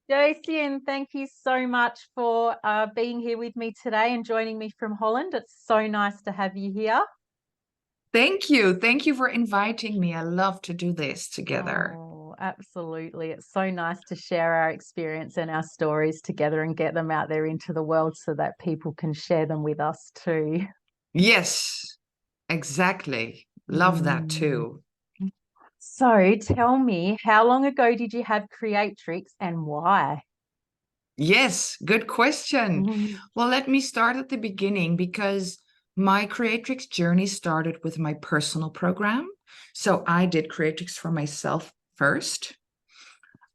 Josien, thank you so much for being here with me today and joining me from Holland. It's so nice to have you here. Thank you. Thank you for inviting me. I love to do this together. Oh, absolutely. It's so nice to share our experience and our stories together and get them out there into the world so that people can share them with us too. Yes, exactly. Love that Mm. too. So tell me, how long ago did you have Creatrix and why? Yes, good question. Mm. Well, let me start at the beginning because my Creatrix journey started with my personal program. So I did Creatrix for myself first.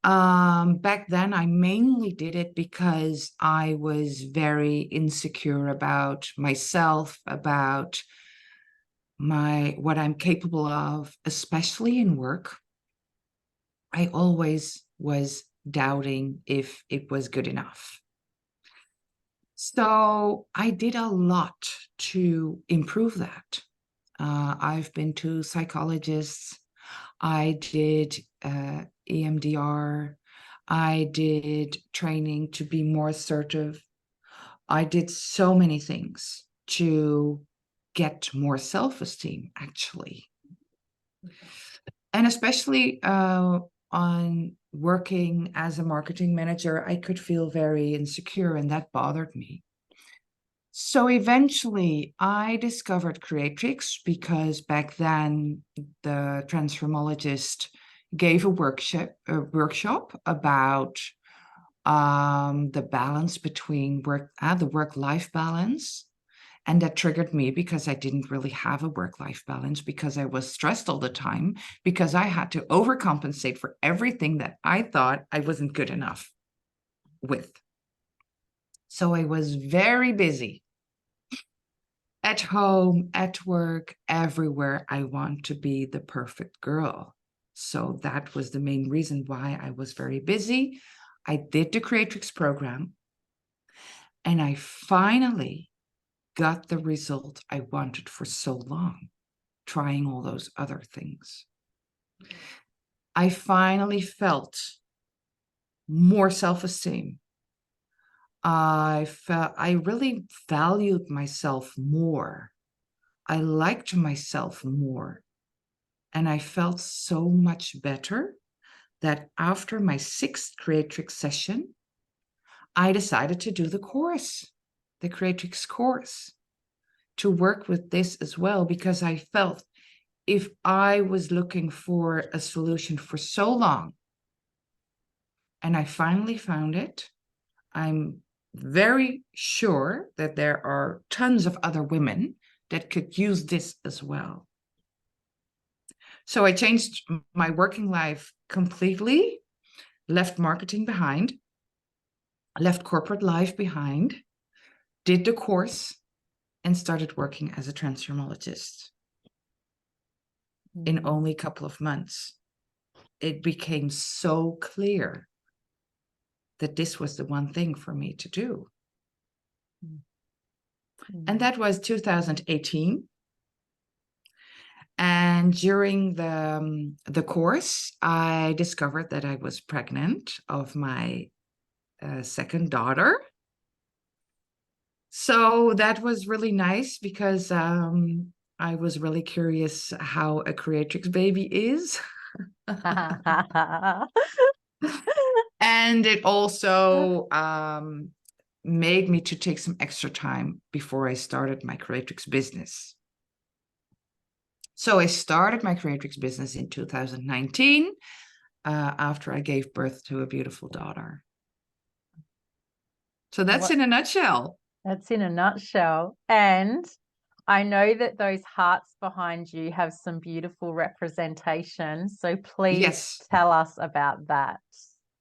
Back then, I mainly did it because I was very insecure about myself, about what I'm capable of, especially in work. I always was doubting if it was good enough. So I did a lot to improve that. I've been to psychologists. I did EMDR. I did training to be more assertive. I did so many things to get more self-esteem, actually. And especially on working as a marketing manager, I could feel very insecure, and that bothered me. So eventually, I discovered Creatrix because back then the transformologist gave a workshop about the balance between the work-life balance. And that triggered me because I didn't really have a work-life balance because I was stressed all the time because I had to overcompensate for everything that I thought I wasn't good enough with. So I was very busy at home, at work, everywhere. I want to be the perfect girl. So that was the main reason why I was very busy. I did the Creatrix program and I finally got the result I wanted for so long, trying all those other things. I finally felt more self-esteem. I really valued myself more. I liked myself more. And I felt so much better that after my sixth Creatrix session, I decided to do the course, the Creatrix course, to work with this as well, because I felt if I was looking for a solution for so long and I finally found it, I'm very sure that there are tons of other women that could use this as well. So I changed my working life completely, left marketing behind, left corporate life behind, did the course, and started working as a transformologist. In only a couple of months, it became so clear that this was the one thing for me to do. And that was 2018. And during the course, I discovered that I was pregnant of my second daughter. So that was really nice because I was really curious how a Creatrix baby is. And it also made me to take some extra time before I started my Creatrix business. So I started my Creatrix business in 2019 after I gave birth to a beautiful daughter. So that's in a nutshell. That's in a nutshell. And I know that those hearts behind you have some beautiful representation. So please Yes. tell us about that.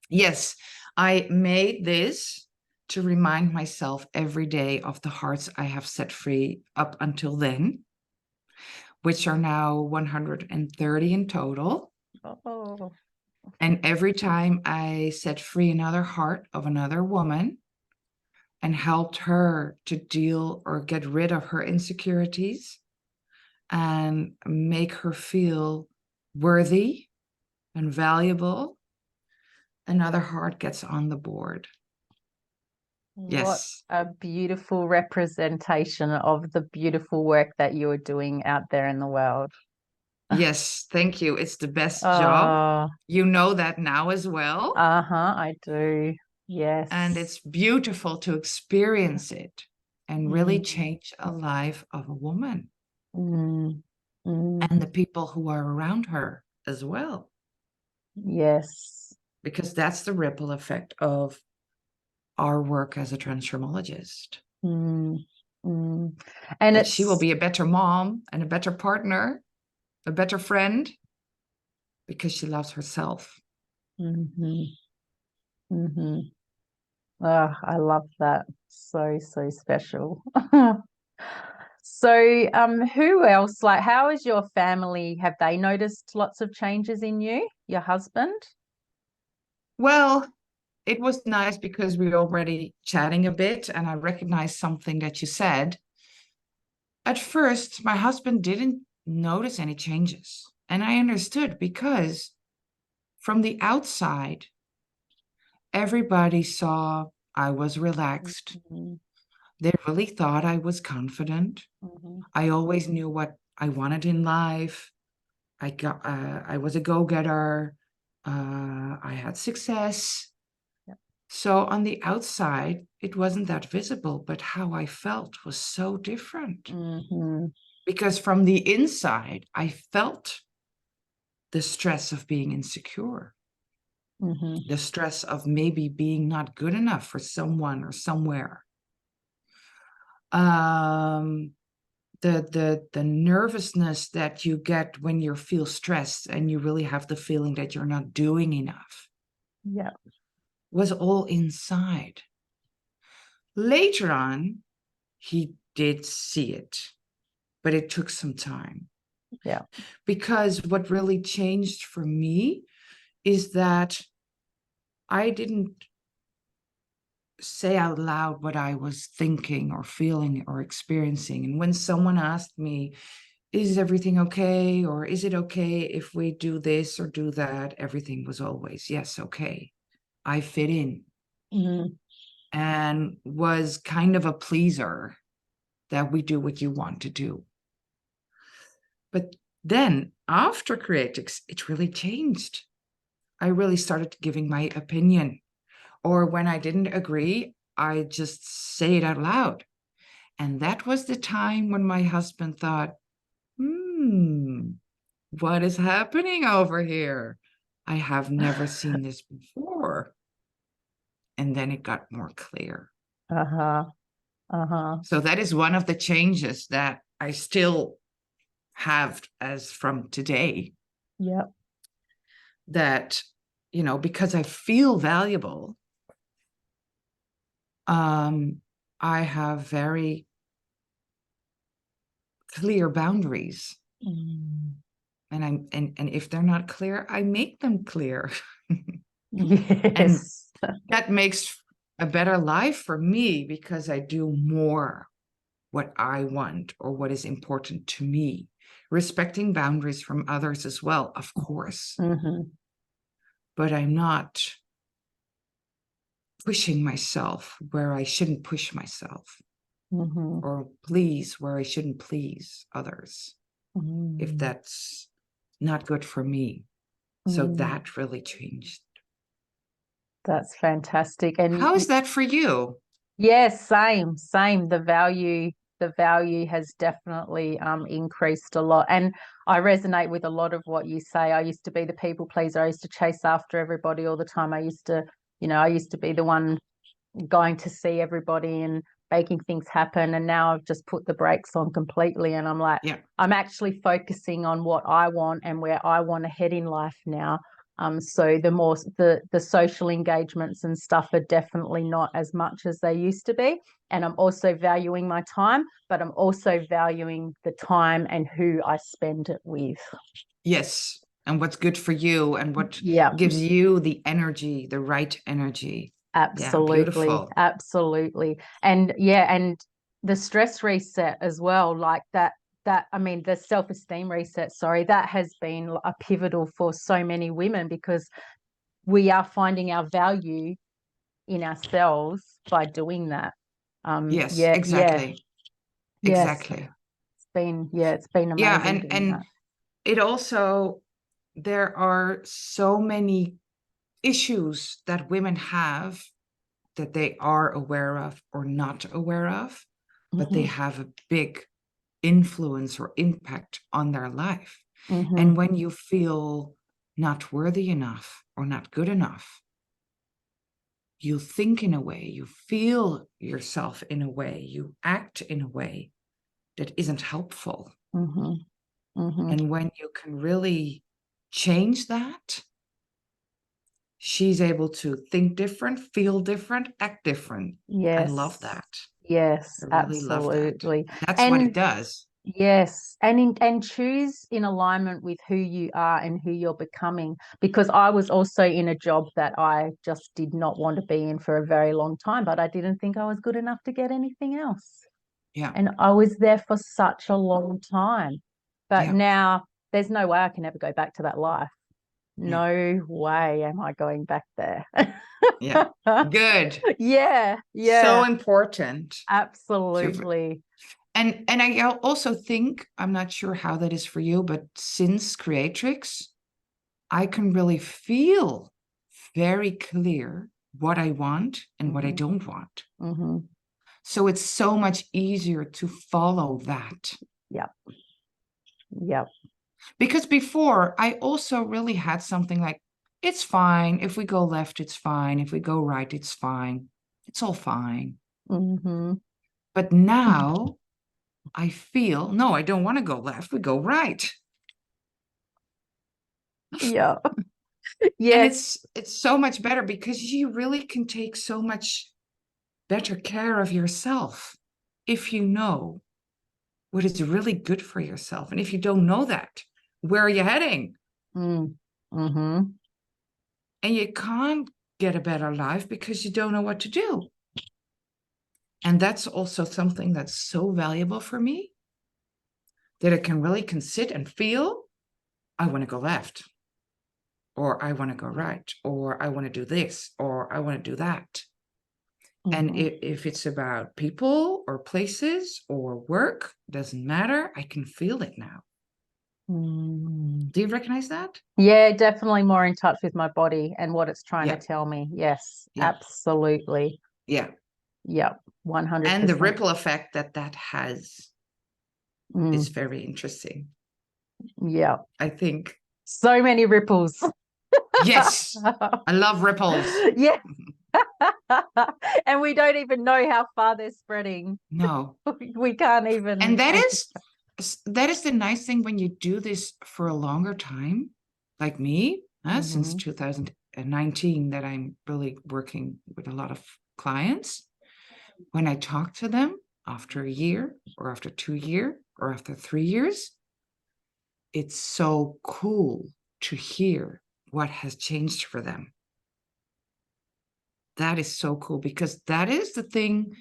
Yes. I made this to remind myself every day of the hearts I have set free up until then, which are now 130 in total. Oh. And every time I set free another heart of another woman and helped her to deal or get rid of her insecurities and make her feel worthy and valuable, another heart gets on the board. What Yes. a beautiful representation of the beautiful work that you are doing out there in the world. Yes, thank you. It's the best job. Oh, You know that now as well. I do. And Yes. it's beautiful to experience it and really Mm, change a life of a woman mm, mm, and the people who are around her as well. yes. Because that's the ripple effect of our work as a transformologist. Mm, mm. And That she will it's be a better mom and a better partner, a better friend, because she loves herself. mhm, mhm. Oh, I love that. So, so special. So, who else, like, how is your family? Have they noticed lots of changes in you, your husband? Well, it was nice because we were already chatting a bit, and I recognized something that you said. At first, my husband didn't notice any changes. And I understood because from the outside, everybody saw I was relaxed. Mhm, They really thought I was confident. mhm, I always knew what I wanted in life. I was a go-getter. I had success. yep, So on the outside, it wasn't that visible, but how I felt was so different. mhm, Because from the inside, I felt the stress of being insecure, mhm, the stress of maybe being not good enough for someone or somewhere. Um, the nervousness that you get when you feel stressed and you really have the feeling that you're not doing enough yep, was all inside. Later on, he did see it, but it took some time. yep, Because what really changed for me is that I didn't say out loud what I was thinking or feeling or experiencing. And when someone asked me, is everything okay? Or is it okay if we do this or do that? Everything was always, yes, okay. I fit in mhm, and was kind of a pleaser that we do what you want to do. But then after Creatrix, it really changed. I really started giving my opinion. Or when I didn't agree, I just say it out loud. And that was the time when my husband thought, what is happening over here? I have never seen this before. And then it got more clear. uh-huh, uh-huh, So that is one of the changes that I still have as from today. yep, That, because I feel valuable, I have very clear boundaries. mm, And if they're not clear, I make them clear. And yes, that makes a better life for me because I do more what I want or what is important to me, respecting boundaries from others as well, of course. mhm, But I'm not pushing myself where I shouldn't push myself mhm, or please where I shouldn't please others if mm, that's not good for me. So mm. that really changed. That's fantastic. And How is that for you? yes, same, same. The value has definitely increased a lot. And I resonate with a lot of what you say. I used to be the people pleaser. I used to chase after everybody all the time. I used to be the one going to see everybody and making things happen. And now I've just put the brakes on completely. And I'm like, Yeah. I'm actually focusing on what I want and where I want to head in life now. So the more the social engagements and stuff are definitely not as much as they used to be. And I'm also valuing my time, but I'm also valuing the time and who I spend it with. Yes. And what's good for you and what Yeah. gives you the energy, the right energy. Yeah, Absolutely, beautiful. absolutely. And yeah, and the stress reset as well, like that I mean the self-esteem reset, sorry, that has been a pivotal for so many women because we are finding our value in ourselves by doing that. Yes, Yeah, yeah, exactly. yes. Exactly. It's been Yeah, amazing doing and that. it also, there are so many issues that women have that they are aware of or not aware of, but they have a big influence or impact on their life. And when you feel not worthy enough or not good enough, you think in a way, you feel yourself in a way, you act in a way that isn't helpful. And when you can really change that, she's able to think different, feel different, act different. I love Yes. that. Yes, I really love that. absolutely. That's what it And does. yes, and choose in alignment with who you are and who you're becoming. Because I was also in a job that I just did not want to be in for a very long time, but I didn't think I was good enough to get anything else. Yeah. And I was there for such a long time. But Yeah. now there's no way I can ever go back to that life. Yeah. No way am I going back there. Yeah. Good. Yeah, So yeah, important to, absolutely. and I also think, I'm not sure how that is for you, but since Creatrix, I can really feel very clear what I want and what I don't want. So it's so much easier to follow that. Yep. Yep. Because before, I also really had something like, it's fine. If we go left, it's fine. If we go right, it's fine. It's all fine. But now I feel, no, I don't want to go left. We go right. Yeah. And Yes. it's so much better because you really can take so much better care of yourself if you know what is really good for yourself. And if you don't know that, where are you heading? Mm-hmm. And you can't get a better life because you don't know what to do. And that's also something that's so valuable for me, that I can really sit and feel, I want to go left, or I want to go right, or I want to do this, or I want to do that. And if it's about people or places or work, doesn't matter. I can feel it now. Do you recognize that? Yeah, definitely more in touch with my body and what it's trying to Yeah. tell me. Yes, Yeah. absolutely. Yeah. Yep, And the 100%. ripple effect that has is very interesting. Yeah. I think. So many ripples. Yes. I love ripples. Yeah. And we don't even know how far they're spreading. No. We can't even And that is the nice thing when you do this for a longer time, like me, since 2019, that I'm really working with a lot of clients. When I talk to them after a year or after 2 years or after 3 years, it's so cool to hear what has changed for them. That is so cool, because that is the thing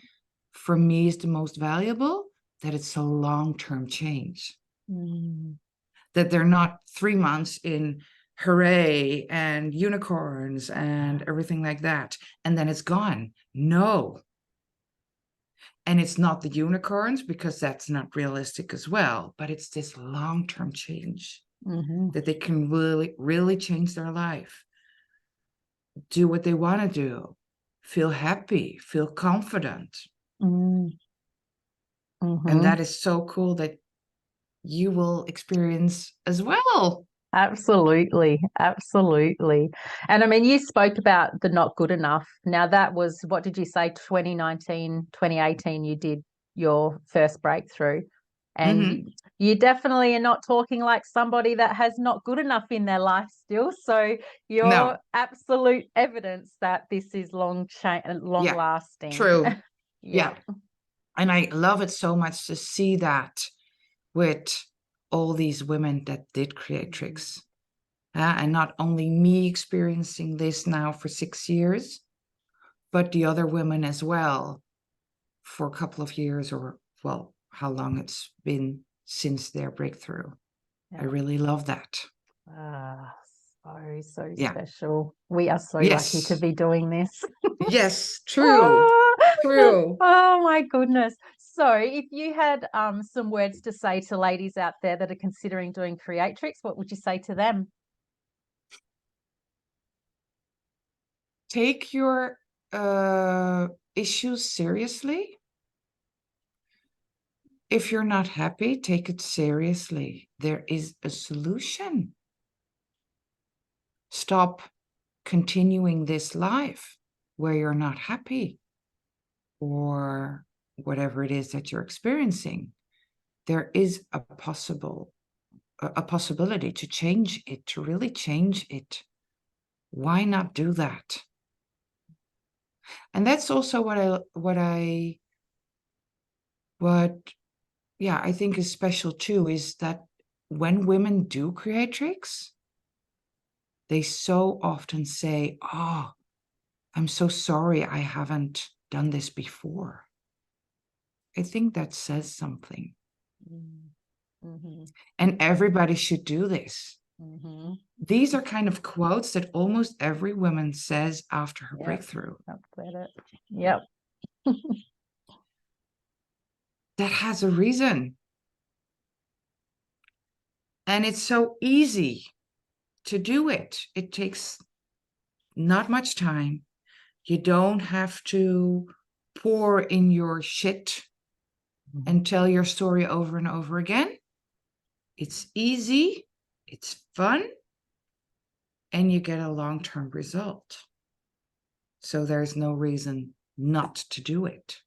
for me is the most valuable, that it's a long-term change. That they're not 3 months in hooray and unicorns and everything like that, and then it's gone. No. And it's not the unicorns, because that's not realistic as well, but it's this long-term change that they can really, really change their life, do what they want to do, feel happy, feel confident. And that is so cool that you will experience as well. Absolutely, absolutely. And I mean, you spoke about the not good enough. Now, that was, what did you say, 2019, 2018, you did your first breakthrough. And you definitely are not talking like somebody that has not good enough in their life still. So you're No. absolute evidence that this is long Yeah, lasting. true. Yeah. And I love it so much to see that with all these women that did Creatrix. And not only me experiencing this now for 6 years, but the other women as well for a couple of years, or, well, how long it's been since their breakthrough. I really love that. So Yeah. special. We are so lucky to Yes. be doing this. Yes. True. Oh, True. oh my goodness. So if you had some words to say to ladies out there that are considering doing creatrix, what would you say to them? Take your issues seriously. If you're not happy, take it seriously. There is a solution. Stop continuing this life where you're not happy or whatever it is that you're experiencing. There is a possibility to change it, to really change it. Why not do that? And that's also what yeah, I think is special too, is that when women do creatrix, they so often say, oh, I'm so sorry I haven't done this before. I think that says something. Mm-hmm. And everybody should do this. Mm-hmm. These are kind of quotes that almost every woman says after her breakthrough. I've said it. Yep. That has a reason. And it's so easy to do it. It takes not much time. You don't have to pour in your shit and tell your story over and over again. It's easy, it's fun, and you get a long-term result. So there's no reason not to do it.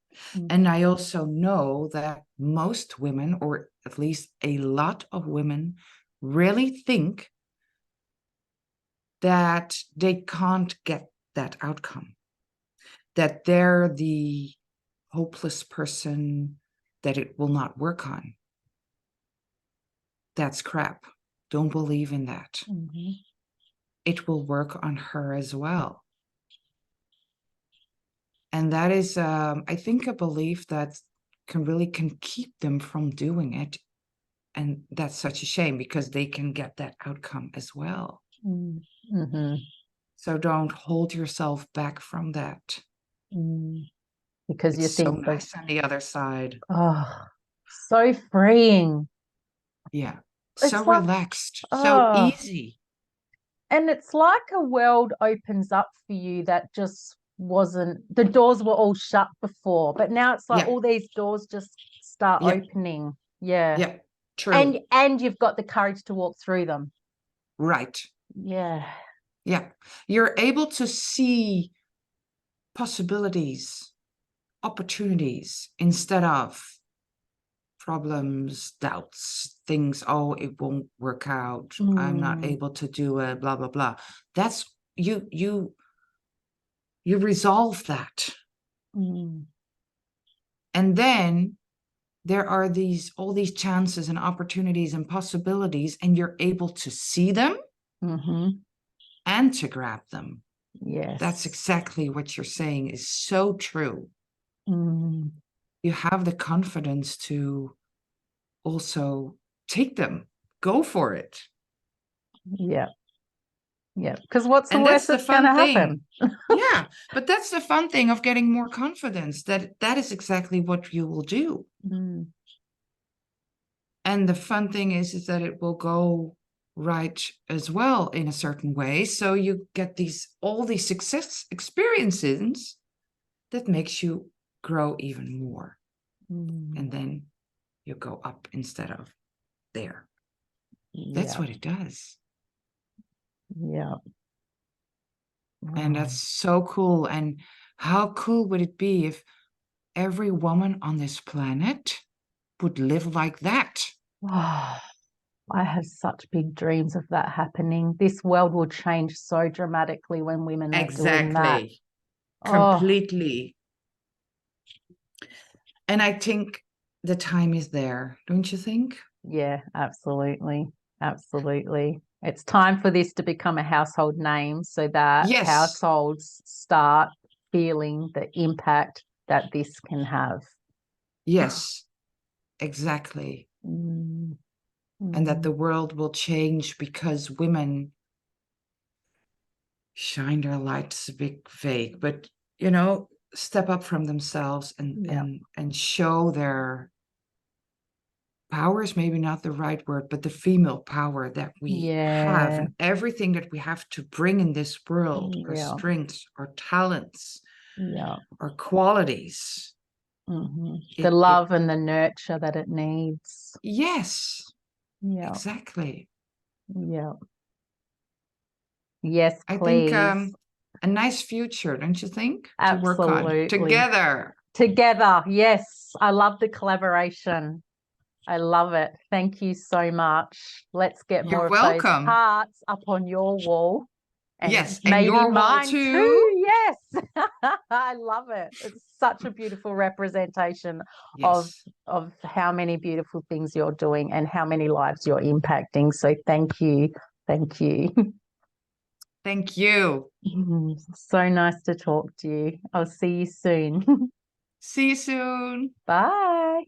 And I also know that most women, or at least a lot of women, really think that they can't get that outcome, that they're the hopeless person that it will not work on. That's crap. Don't believe in that. Mm-hmm. It will work on her as well. And that is, I think, a belief that can keep them from doing it. And that's such a shame because they can get that outcome as well. Mm-hmm. So don't hold yourself back from that. Because you It's so think that, nice on the other side. oh, so freeing. Yeah. So It's like, relaxed, so oh, easy. and it's like a world opens up for you that just wasn't, the doors were all shut before, but now it's like Yeah. all these doors just start Yeah. opening. Yeah. Yeah. True. And you've got the courage to walk through them. Right. Yeah. Yeah. You're able to see possibilities, opportunities instead of problems, doubts, things. Oh, it won't work out. I'm not able to do it, blah, blah, blah. That's you resolve that. And then there are all these chances and opportunities and possibilities, and you're able to see them and to grab them. Yes. That's exactly what you're saying is so true. You have the confidence to also take them, go for it. Yeah. Yeah. Because what's the And worst that's the that's going to fun happen? thing. Yeah, but that's the fun thing of getting more confidence, that is exactly what you will do. And the fun thing is that it will go right as well in a certain way. So you get all these success experiences that makes you grow even more. And then you go up instead of there. That's what it does. Yeah. And that's so cool. And how cool would it be if every woman on this planet would live like that? Oh, I have such big dreams of that happening. This world will change so dramatically when women are doing that. Exactly. Oh, Completely. And I think the time is there, don't you think? yeah, absolutely. Absolutely. It's time for this to become a household name so that Yes. households start feeling the impact that this can have. Yes, exactly. Mm, And that mm, the world will change because women shine their light is a bit vague, but step up from themselves and Yeah. and show their power is maybe not the right word, but the female power that we have, Yeah. and everything that we have to bring in this world, our Yeah. strengths, our talents, Yeah. our qualities. The It love and the nurture that it needs. Yes, Yeah. exactly. Yeah. Yes, I think please. a nice future, don't you think, to work on Absolutely. together. Together. Yes. I love the collaboration. I love it. Thank you so much. Let's get You're more of those welcome. hearts up on your wall and Yes, and maybe your wall mine too. too. Yes. I love it. It's such a beautiful representation of Yes. of how many beautiful things you're doing and how many lives you're impacting. So thank you. Thank you. Thank you. So nice to talk to you. I'll see you soon. See you soon. Bye.